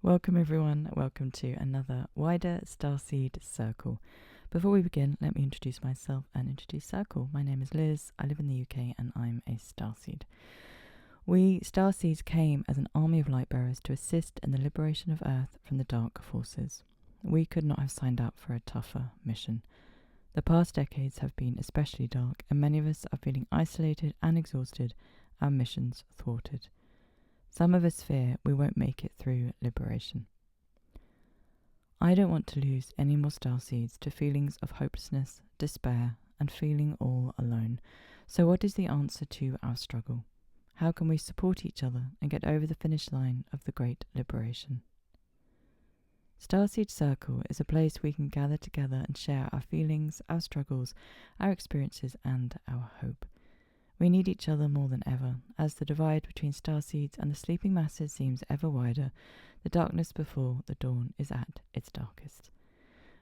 Welcome everyone, welcome to another wider Starseed Circle. Before we begin, let me introduce myself and introduce Circle. My name is Liz, I live in the UK and I'm a Starseed. We Starseeds came as an army of light bearers to assist in the liberation of Earth from the dark forces. We could not have signed up for a tougher mission. The past decades have been especially dark and many of us are feeling isolated and exhausted, our missions thwarted. Some of us fear we won't make it through liberation. I don't want to lose any more starseeds to feelings of hopelessness, despair, and feeling all alone. So what is the answer to our struggle? How can we support each other and get over the finish line of the great liberation? Starseed Circle is a place we can gather together and share our feelings, our struggles, our experiences, and our hope. We need each other more than ever. As the divide between starseeds and the sleeping masses seems ever wider, the darkness before the dawn is at its darkest.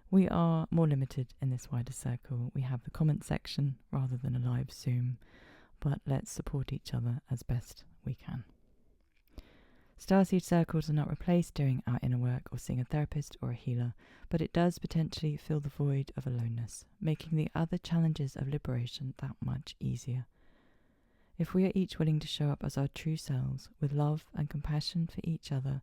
We are more limited in this wider circle. We have the comment section rather than a live Zoom, but let's support each other as best we can. Starseed circles are not replaced doing our inner work or seeing a therapist or a healer, but it does potentially fill the void of aloneness, making the other challenges of liberation that much easier. If we are each willing to show up as our true selves, with love and compassion for each other,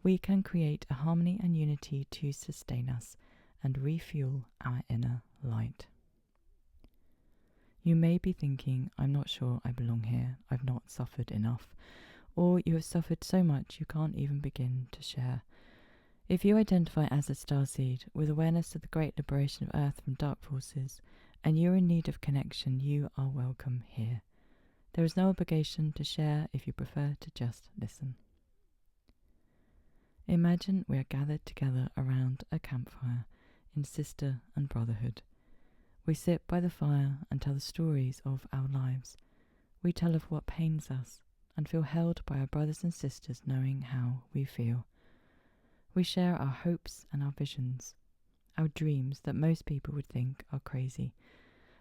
we can create a harmony and unity to sustain us and refuel our inner light. You may be thinking, I'm not sure I belong here, I've not suffered enough, or you have suffered so much you can't even begin to share. If you identify as a starseed with awareness of the great liberation of Earth from dark forces, and you're in need of connection, you are welcome here. There is no obligation to share if you prefer to just listen. Imagine we are gathered together around a campfire in sister and brotherhood. We sit by the fire and tell the stories of our lives. We tell of what pains us and feel held by our brothers and sisters knowing how we feel. We share our hopes and our visions, our dreams that most people would think are crazy.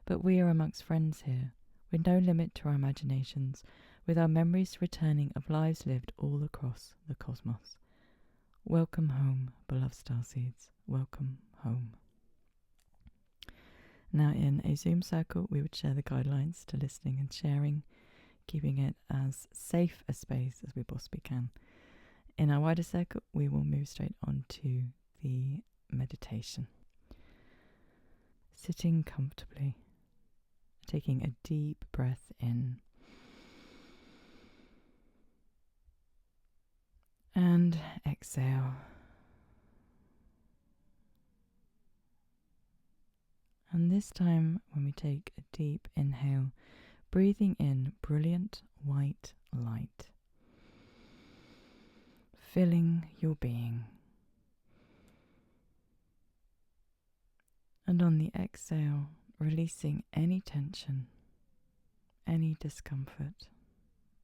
But we are amongst friends here, with no limit to our imaginations, with our memories returning of lives lived all across the cosmos. Welcome home, beloved starseeds. Welcome home. Now, in a Zoom circle, we would share the guidelines to listening and sharing, keeping it as safe a space as we possibly can. In our wider circle, we will move straight on to the meditation. Sitting comfortably, taking a deep breath in and exhale. And this time, when we take a deep inhale, breathing in brilliant white light, filling your being. And on the exhale, releasing any tension, any discomfort,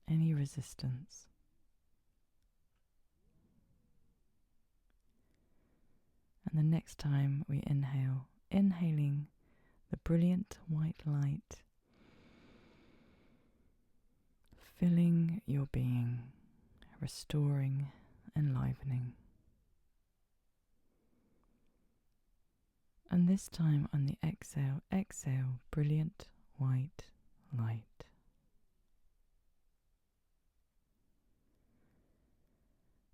any resistance. And the next time we inhale, inhaling the brilliant white light, filling your being, restoring, enlivening. And this time on the exhale, exhale brilliant white light.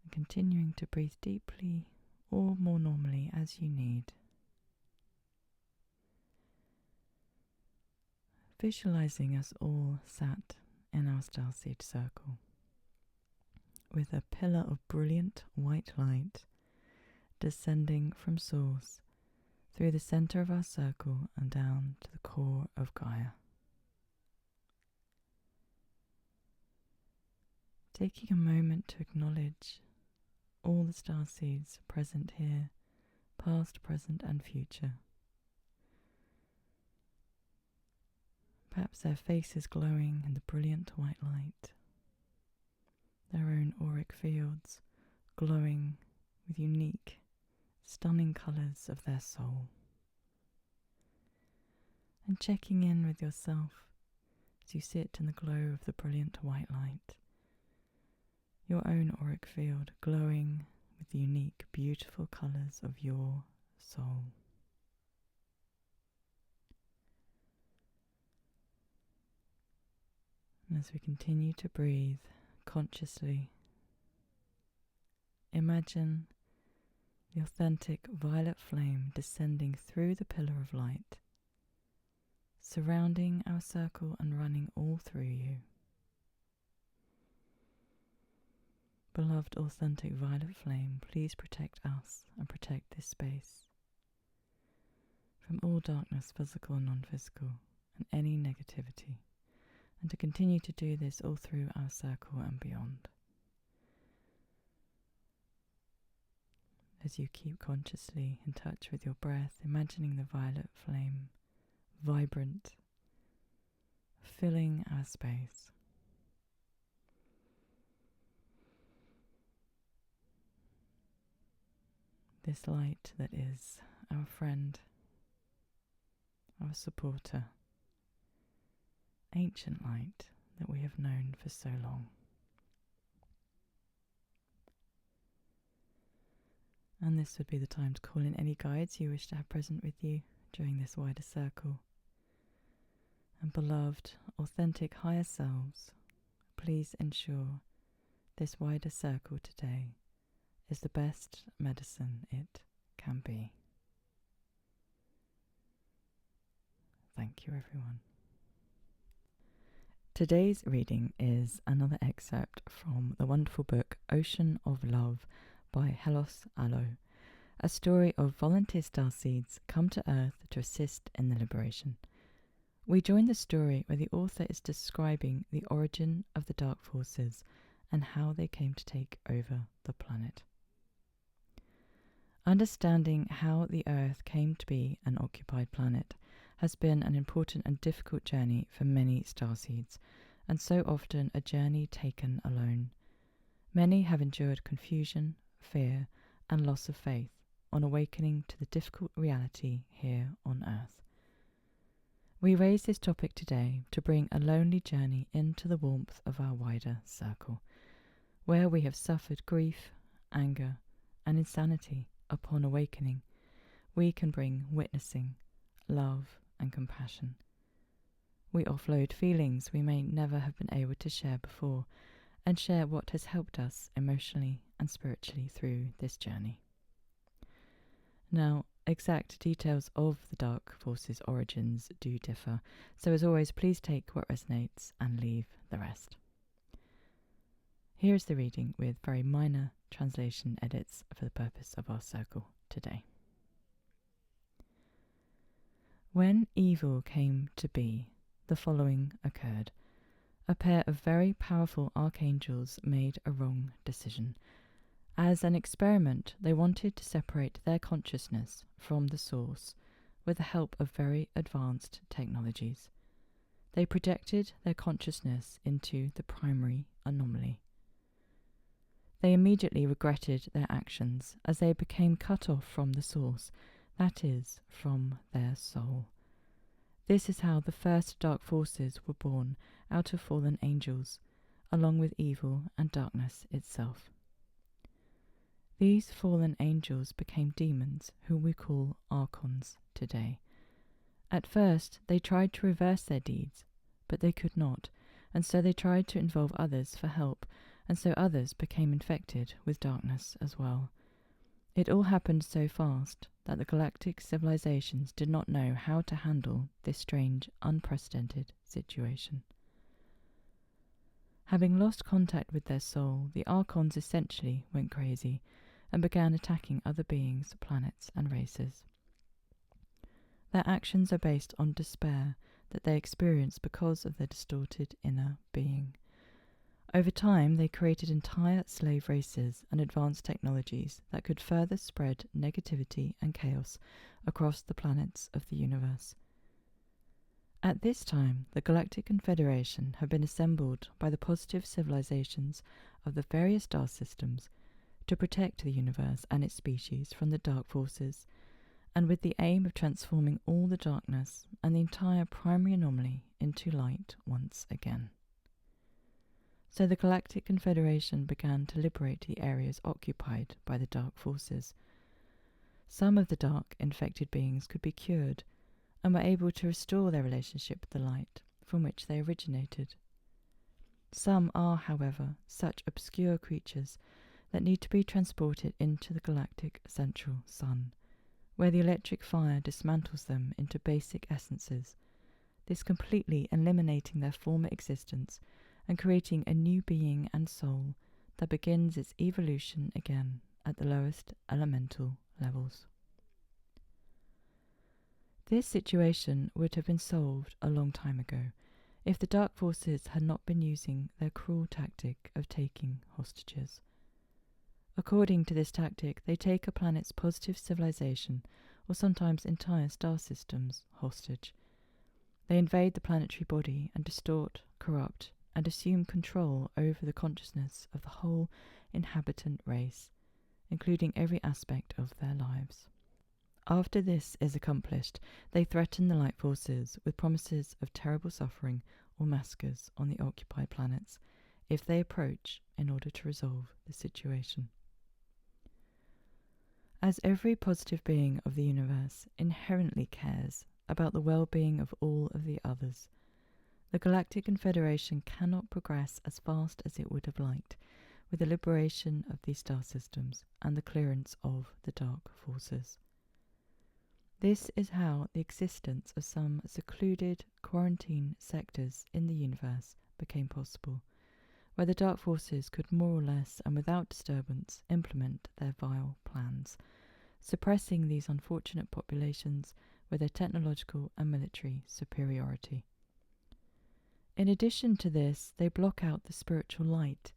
And continuing to breathe deeply or more normally as you need. Visualizing us all sat in our starseed circle with a pillar of brilliant white light descending from source through the center of our circle and down to the core of Gaia. Taking a moment to acknowledge all the starseeds present here, past, present and future. Perhaps their faces glowing in the brilliant white light, their own auric fields glowing with unique, stunning colours of their soul. And checking in with yourself as you sit in the glow of the brilliant white light, your own auric field glowing with the unique, beautiful colours of your soul. And as we continue to breathe consciously, imagine the authentic violet flame descending through the pillar of light, surrounding our circle and running all through you. Beloved authentic violet flame, please protect us and protect this space from all darkness, physical and non-physical, and any negativity, and to continue to do this all through our circle and beyond. As you keep consciously in touch with your breath, imagining the violet flame vibrant, filling our space. This light that is our friend, our supporter, ancient light that we have known for so long. And this would be the time to call in any guides you wish to have present with you during this wider circle. And beloved, authentic higher selves, please ensure this wider circle today is the best medicine it can be. Thank you, everyone. Today's reading is another excerpt from the wonderful book Ocean of Love by Helos Allo, a story of volunteer starseeds come to Earth to assist in the liberation. We join the story where the author is describing the origin of the dark forces and how they came to take over the planet. Understanding how the Earth came to be an occupied planet has been an important and difficult journey for many starseeds, and so often a journey taken alone. Many have endured confusion, fear, and loss of faith on awakening to the difficult reality here on Earth. We raise this topic today to bring a lonely journey into the warmth of our wider circle, where we have suffered grief, anger, and insanity. Upon awakening, we can bring witnessing, love, and compassion. We offload feelings we may never have been able to share before, and share what has helped us emotionally and spiritually through this journey. Now, exact details of the dark forces' origins do differ, so as always, please take what resonates and leave the rest. Here is the reading with very minor translation edits for the purpose of our circle today. When evil came to be, the following occurred. A pair of very powerful archangels made a wrong decision. As an experiment, they wanted to separate their consciousness from the source with the help of very advanced technologies. They projected their consciousness into the primary anomaly. They immediately regretted their actions as they became cut off from the source, that is, from their soul. This is how the first dark forces were born out of fallen angels, along with evil and darkness itself. These fallen angels became demons, whom we call archons today. At first, they tried to reverse their deeds, but they could not, and so they tried to involve others for help, and so others became infected with darkness as well. It all happened so fast that the galactic civilizations did not know how to handle this strange, unprecedented situation. Having lost contact with their soul, the archons essentially went crazy and began attacking other beings, planets, and races. Their actions are based on despair that they experience because of their distorted inner being. Over time, they created entire slave races and advanced technologies that could further spread negativity and chaos across the planets of the universe. At this time, the Galactic Confederation had been assembled by the positive civilizations of the various star systems to protect the universe and its species from the dark forces, and with the aim of transforming all the darkness and the entire primary anomaly into light once again. So the Galactic Confederation began to liberate the areas occupied by the dark forces. Some of the dark infected beings could be cured and were able to restore their relationship with the light from which they originated. Some are, however, such obscure creatures that need to be transported into the galactic central sun, where the electric fire dismantles them into basic essences, this completely eliminating their former existence and creating a new being and soul that begins its evolution again at the lowest elemental levels. This situation would have been solved a long time ago if the dark forces had not been using their cruel tactic of taking hostages. According to this tactic, they take a planet's positive civilization, or sometimes entire star systems, hostage. They invade the planetary body and distort, corrupt, and assume control over the consciousness of the whole inhabitant race, including every aspect of their lives. After this is accomplished, they threaten the light forces with promises of terrible suffering or massacres on the occupied planets if they approach in order to resolve the situation. As every positive being of the universe inherently cares about the well-being of all of the others, the Galactic Confederation cannot progress as fast as it would have liked with the liberation of these star systems and the clearance of the dark forces. This is how the existence of some secluded quarantine sectors in the universe became possible, where the dark forces could more or less and without disturbance implement their vile plans, suppressing these unfortunate populations with their technological and military superiority. In addition to this, they block out the spiritual light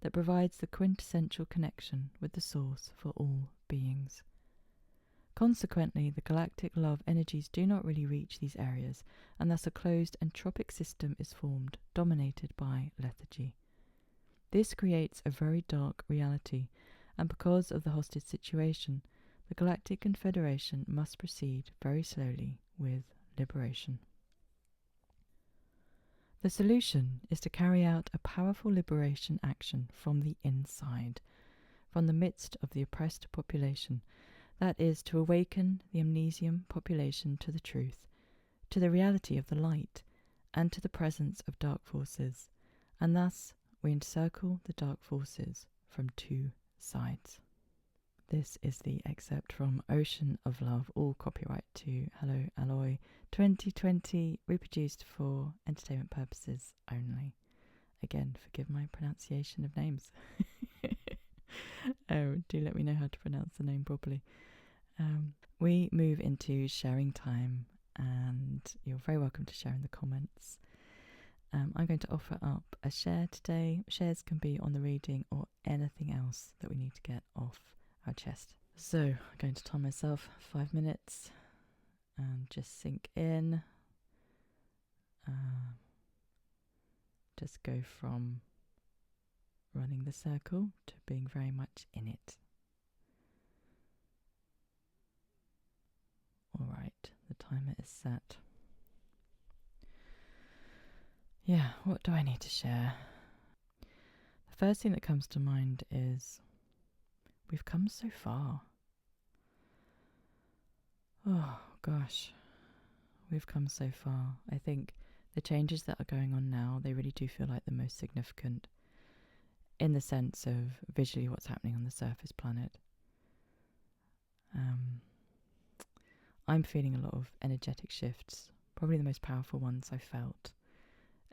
that provides the quintessential connection with the source for all beings. Consequently, the galactic love energies do not really reach these areas, and thus a closed entropic system is formed, dominated by lethargy. This creates a very dark reality, and because of the hostage situation, the Galactic Confederation must proceed very slowly with liberation. The solution is to carry out a powerful liberation action from the inside, from the midst of the oppressed population. That is, to awaken the amnesium population to the truth, to the reality of the light, and to the presence of dark forces, and thus we encircle the dark forces from two sides. This is the excerpt from Ocean of Love, all copyright to Hello Alloy 2020, reproduced for entertainment purposes only. Again, forgive my pronunciation of names. Do let me know how to pronounce the name properly. We move into sharing time, and you're very welcome to share in the comments. I'm going to offer up a share today. Shares can be on the reading or anything else that we need to get off our chest. So I'm going to time myself 5 minutes and just sink in. Just go from running the circle to being very much in it. Alright, the timer is set. Yeah, what do I need to share? The first thing that comes to mind is we've come so far. Oh gosh, we've come so far. I think the changes that are going on now, they really do feel like the most significant in the sense of visually what's happening on the surface planet. I'm feeling a lot of energetic shifts, probably the most powerful ones I've felt.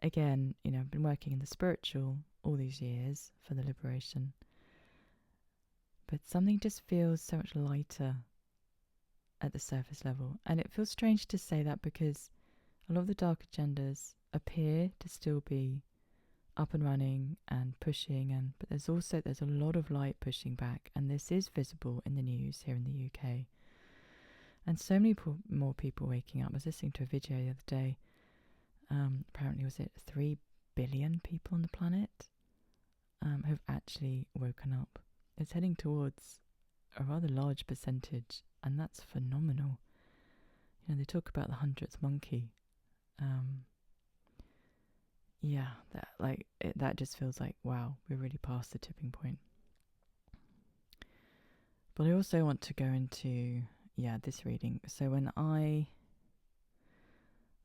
Again, I've been working in the spiritual all these years for the liberation, but something just feels so much lighter at the surface level. And it feels strange to say that because a lot of the dark agendas appear to still be up and running and pushing, but there's a lot of light pushing back, and this is visible in the news here in the UK. And so many more people waking up. I was listening to a video the other day. Apparently, was it 3 billion people on the planet have actually woken up? It's heading towards a rather large percentage, and that's phenomenal. They talk about the 100th monkey. yeah, that just feels like, wow, we're really past the tipping point. But I also want to go into, this reading. So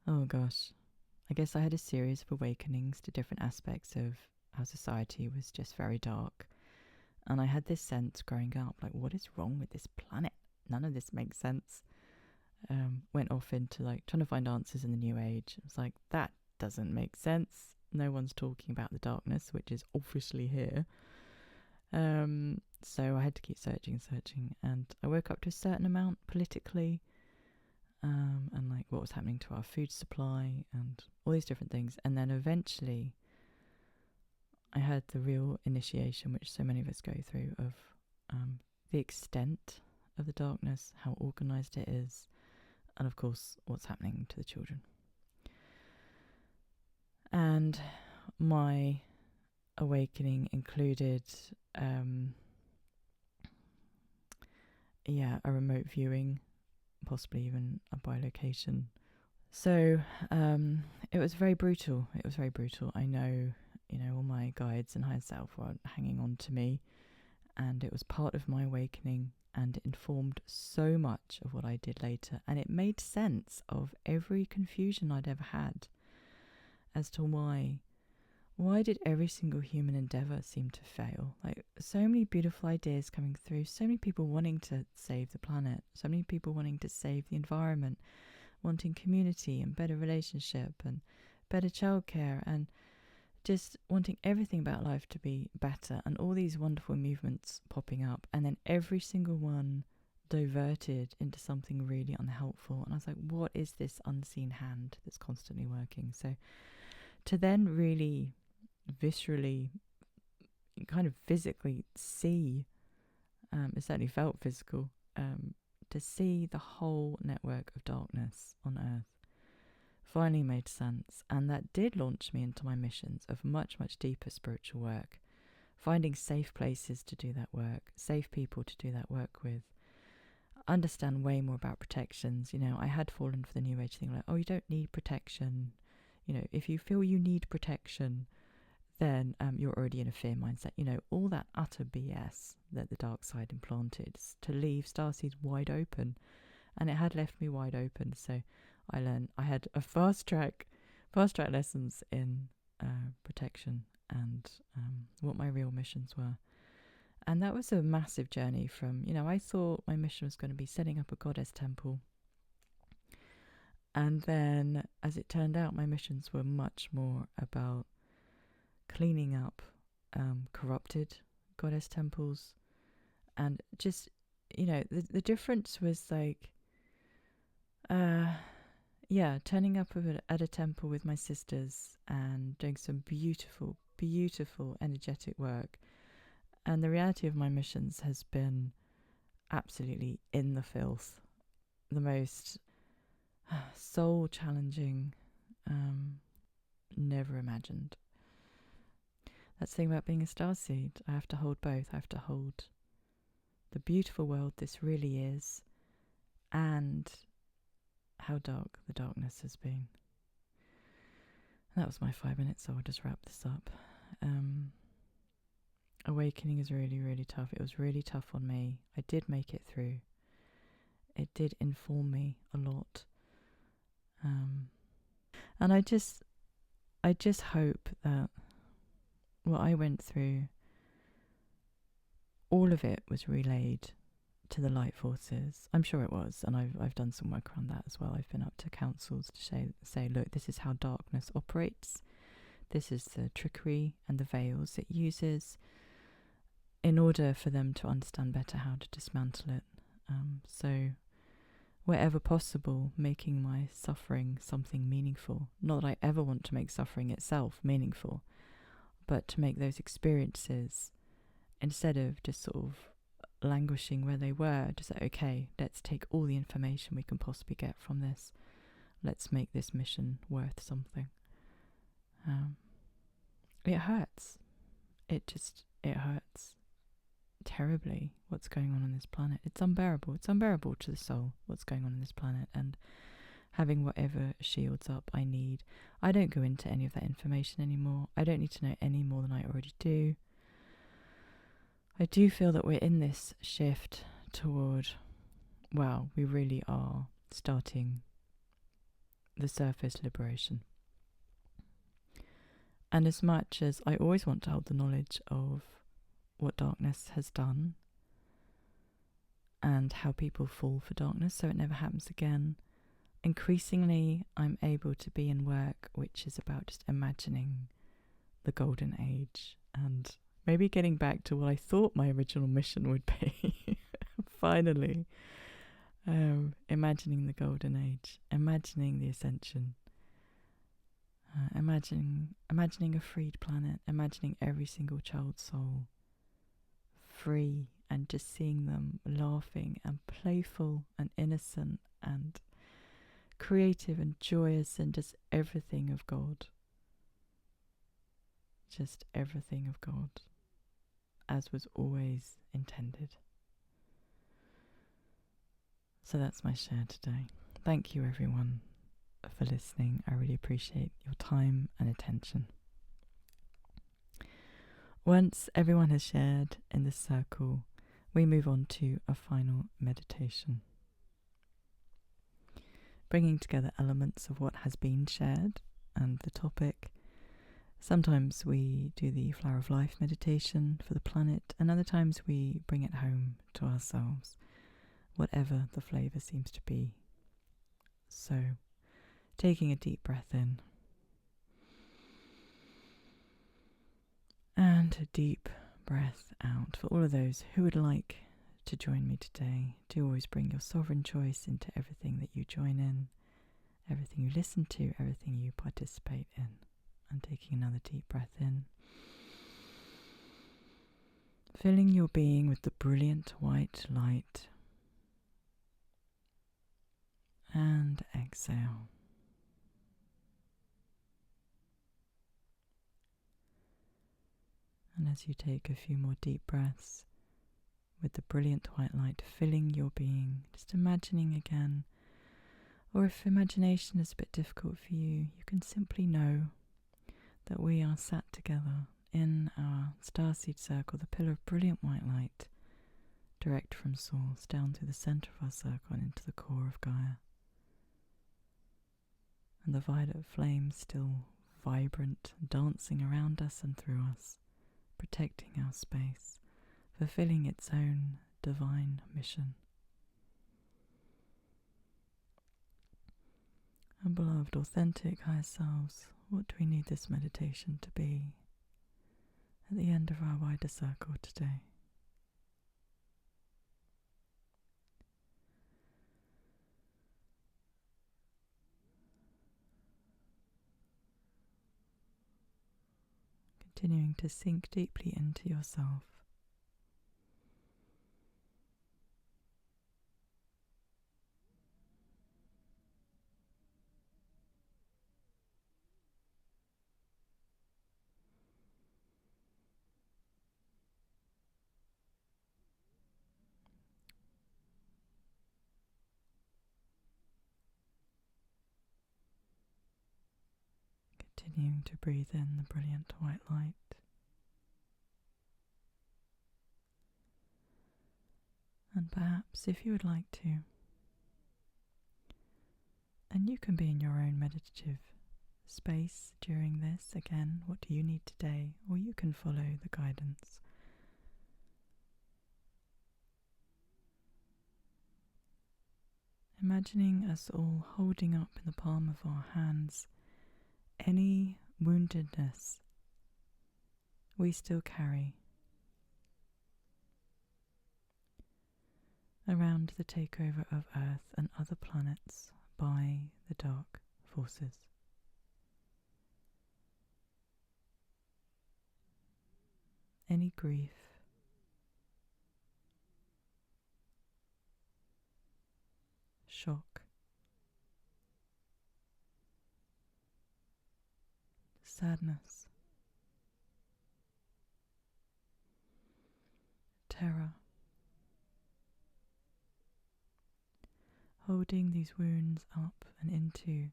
oh gosh, I guess I had a series of awakenings to different aspects of how society was just very dark. And I had this sense growing up, like, what is wrong with this planet? None of this makes sense. Went off into like trying to find answers in the new age. It's like, that doesn't make sense. No one's talking about the darkness, which is obviously here. So I had to keep searching, and I woke up to a certain amount politically, and like what was happening to our food supply and all these different things. And then eventually I had the real initiation, which so many of us go through, of the extent of the darkness, how organized it is, and of course what's happening to the children. And my awakening included a remote viewing, possibly even a bilocation. So it was very brutal. I know, all my guides and higher self were hanging on to me, and it was part of my awakening, and it informed so much of what I did later, and it made sense of every confusion I'd ever had as to why did every single human endeavor seem to fail? Like, so many beautiful ideas coming through, so many people wanting to save the planet, so many people wanting to save the environment, wanting community and better relationship and better childcare, and just wanting everything about life to be better, and all these wonderful movements popping up, and then every single one diverted into something really unhelpful. And I was like, what is this unseen hand that's constantly working? So to then really viscerally, kind of physically see, it certainly felt physical, to see the whole network of darkness on Earth finally made sense. And that did launch me into my missions of much, much deeper spiritual work, finding safe places to do that work, safe people to do that work with, understand way more about protections. I had fallen for the new age thing, like, oh, you don't need protection. If you feel you need protection, then you're already in a fear mindset. All that utter BS that the dark side implanted to leave starseeds wide open. And it had left me wide open. So I had a fast track lessons in protection and what my real missions were. And that was a massive journey from, I thought my mission was going to be setting up a goddess temple. And then, as it turned out, my missions were much more about cleaning up corrupted goddess temples. And just, the difference was like, turning up at a temple with my sisters and doing some beautiful, beautiful energetic work. And the reality of my missions has been absolutely in the filth. The most soul challenging, never imagined. That's the thing about being a starseed. I have to hold both. I have to hold the beautiful world this really is, and how dark the darkness has been. And that was my 5 minutes, so I'll just wrap this up. Awakening is really, really tough. It was really tough on me. I did make it through. It did inform me a lot. And I just hope that what I went through, all of it was relayed to the light forces. I'm sure it was, and I've done some work around that as well. I've been up to councils to say, look, this is how darkness operates. This is the trickery and the veils it uses in order for them to understand better how to dismantle it. So wherever possible, making my suffering something meaningful. Not that I ever want to make suffering itself meaningful, but to make those experiences, instead of just sort of languishing where they were, just say, okay, let's take all the information we can possibly get from this. Let's make this mission worth something. It hurts. It hurts terribly what's going on this planet. It's unbearable. It's unbearable to the soul what's going on this planet. And having whatever shields up I need. I don't go into any of that information anymore. I don't need to know any more than I already do. I do feel that we're in this shift toward, wow, we really are starting the surface liberation. And as much as I always want to hold the knowledge of what darkness has done and how people fall for darkness so it never happens again, increasingly I'm able to be in work which is about just imagining the golden age and maybe getting back to what I thought my original mission would be. Finally, imagining the golden age, imagining the ascension, imagining a freed planet, imagining every single child's soul free, and just seeing them laughing and playful and innocent and creative and joyous and just everything of God. Just everything of God, as was always intended. So that's my share today. Thank you everyone for listening. I really appreciate your time and attention. Once everyone has shared in this circle, we move on to a final meditation, bringing together elements of what has been shared and the topic. Sometimes we do the Flower of Life meditation for the planet, and other times we bring it home to ourselves, whatever the flavour seems to be. So, taking a deep breath in and a deep breath out. For all of those who would like to join me today, do always bring your sovereign choice into everything that you join in, everything you listen to, everything you participate in. And taking another deep breath in, filling your being with the brilliant white light, and exhale. And as you take a few more deep breaths with the brilliant white light filling your being, just imagining again, or if imagination is a bit difficult for you, you can simply know that we are sat together in our starseed circle, the pillar of brilliant white light, direct from source, down through the centre of our circle and into the core of Gaia. And the violet flame still vibrant, dancing around us and through us, protecting our space, fulfilling its own divine mission. And beloved, authentic higher selves, what do we need this meditation to be at the end of our wider circle today? Continuing to sink deeply into yourself. Continuing to breathe in the brilliant white light. And perhaps if you would like to, and you can be in your own meditative space during this, again, what do you need today? Or you can follow the guidance. Imagining us all holding up in the palm of our hands any woundedness we still carry around the takeover of Earth and other planets by the dark forces. Any grief, shock, sadness, terror, holding these wounds up and into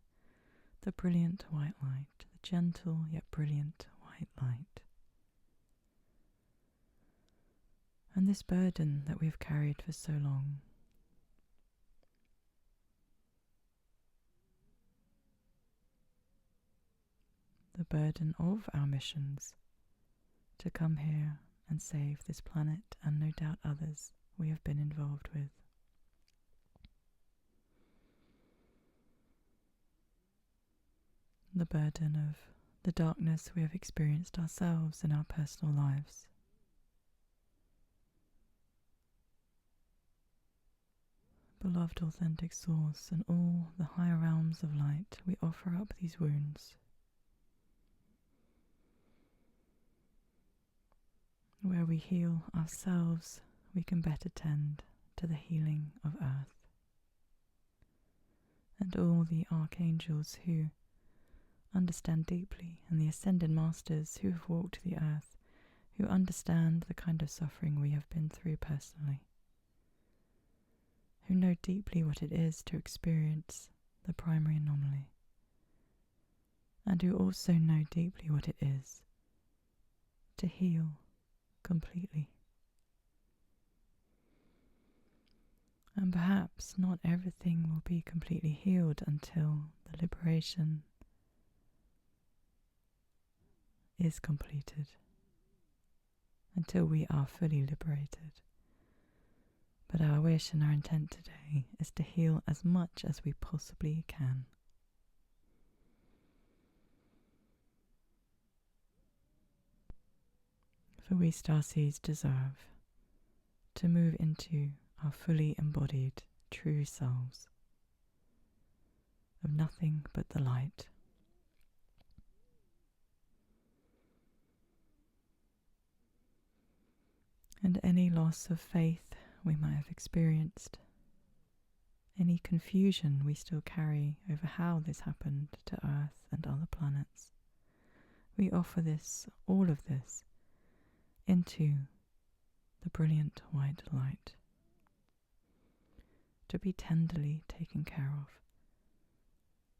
the brilliant white light, the gentle yet brilliant white light. And this burden that we've carried for so long, the burden of our missions to come here and save this planet and no doubt others we have been involved with. The burden of the darkness we have experienced ourselves in our personal lives. Beloved authentic source and all the higher realms of light, we offer up these wounds. Where we heal ourselves, we can better tend to the healing of earth. And all the archangels who understand deeply, and the ascended masters who have walked the earth, who understand the kind of suffering we have been through personally, who know deeply what it is to experience the primary anomaly, and who also know deeply what it is to heal completely. And perhaps not everything will be completely healed until the liberation is completed, until we are fully liberated. But our wish and our intent today is to heal as much as we possibly can. For we starseeds deserve to move into our fully embodied true selves of nothing but the light. And any loss of faith we might have experienced, any confusion we still carry over how this happened to Earth and other planets, we offer this, all of this, into the brilliant white light, to be tenderly taken care of,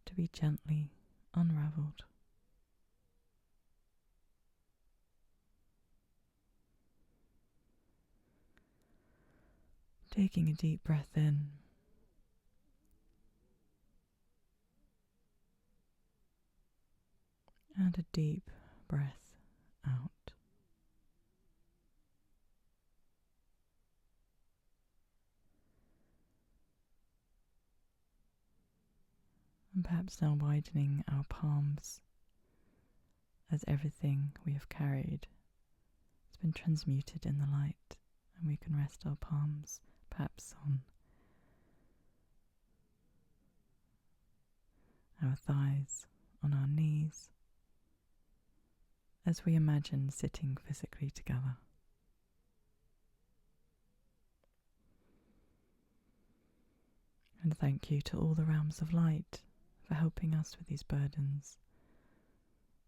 to be gently unravelled. Taking a deep breath in, and a deep breath out. And perhaps now widening our palms as everything we have carried has been transmuted in the light, and we can rest our palms perhaps on our thighs, on our knees, as we imagine sitting physically together. And thank you to all the realms of light for helping us with these burdens,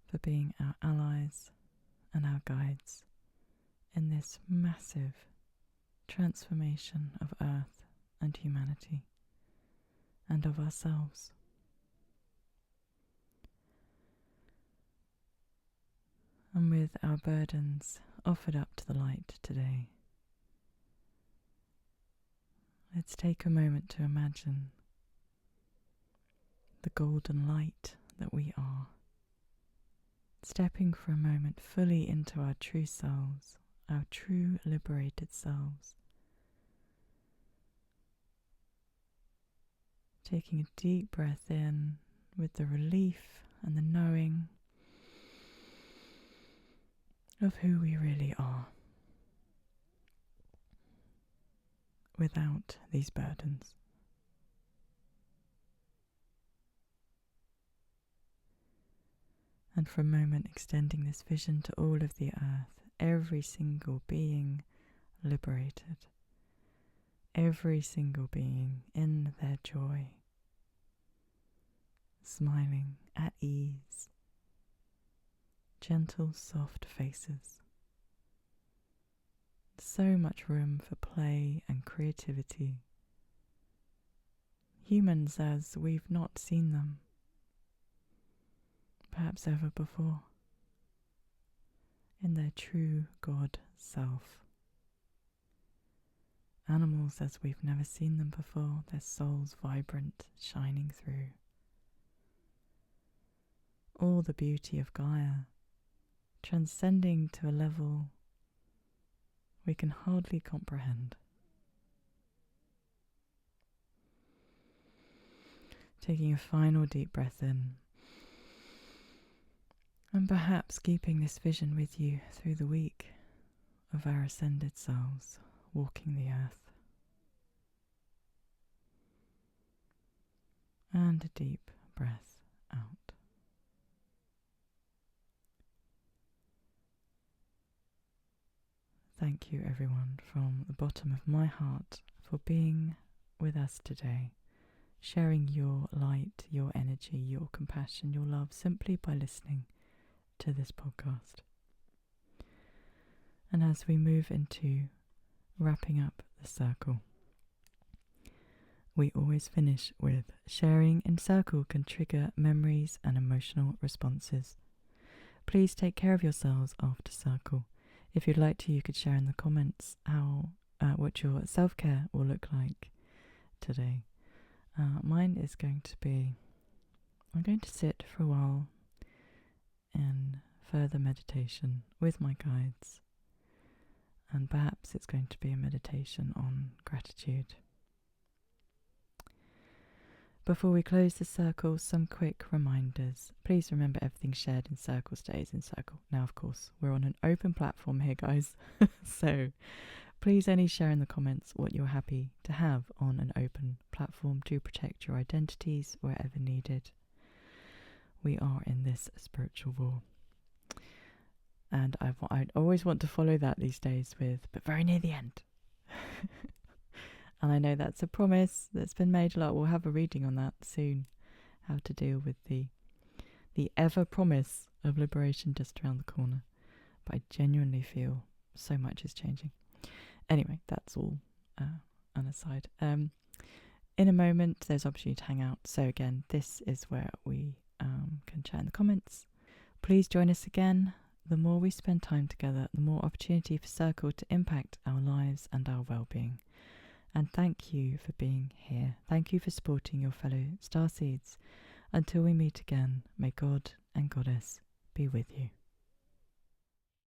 for being our allies and our guides in this massive transformation of Earth and humanity and of ourselves. And with our burdens offered up to the light today, let's take a moment to imagine the golden light that we are, stepping for a moment fully into our true selves, our true liberated selves. Taking a deep breath in with the relief and the knowing of who we really are, without these burdens. And for a moment extending this vision to all of the earth, every single being liberated, every single being in their joy, smiling at ease, gentle, soft faces. So much room for play and creativity, humans as we've not seen them, perhaps ever before, in their true God self. Animals as we've never seen them before, their souls vibrant, shining through. All the beauty of Gaia, transcending to a level we can hardly comprehend. Taking a final deep breath in, and perhaps keeping this vision with you through the week of our ascended selves walking the earth. And a deep breath out. Thank you, everyone, from the bottom of my heart for being with us today, sharing your light, your energy, your compassion, your love, simply by listening to this podcast. And as we move into wrapping up the circle, we always finish with sharing in circle can trigger memories and emotional responses. Please take care of yourselves after circle. If you'd like to, you could share in the comments what your self-care will look like today. Mine is going to be, I'm going to sit for a while in further meditation with my guides, and perhaps it's going to be a meditation on gratitude. Before we close the circle, some quick reminders. Please remember everything shared in circle stays in circle. Now, of course, we're on an open platform here, guys. So please only share in the comments what you're happy to have on an open platform. Do protect your identities wherever needed. We are in this spiritual war. And I'd always want to follow that these days with, but very near the end. And I know that's a promise that's been made a lot. We'll have a reading on that soon, how to deal with the ever promise of liberation just around the corner. But I genuinely feel so much is changing. Anyway, that's all an aside. In a moment, there's opportunity to hang out. So again, this is where we can chat in the comments. Please join us again. The more we spend time together, the more opportunity for Circle to impact our lives and our well-being. And thank you for being here. Thank you for supporting your fellow starseeds. Until we meet again, may God and Goddess be with you.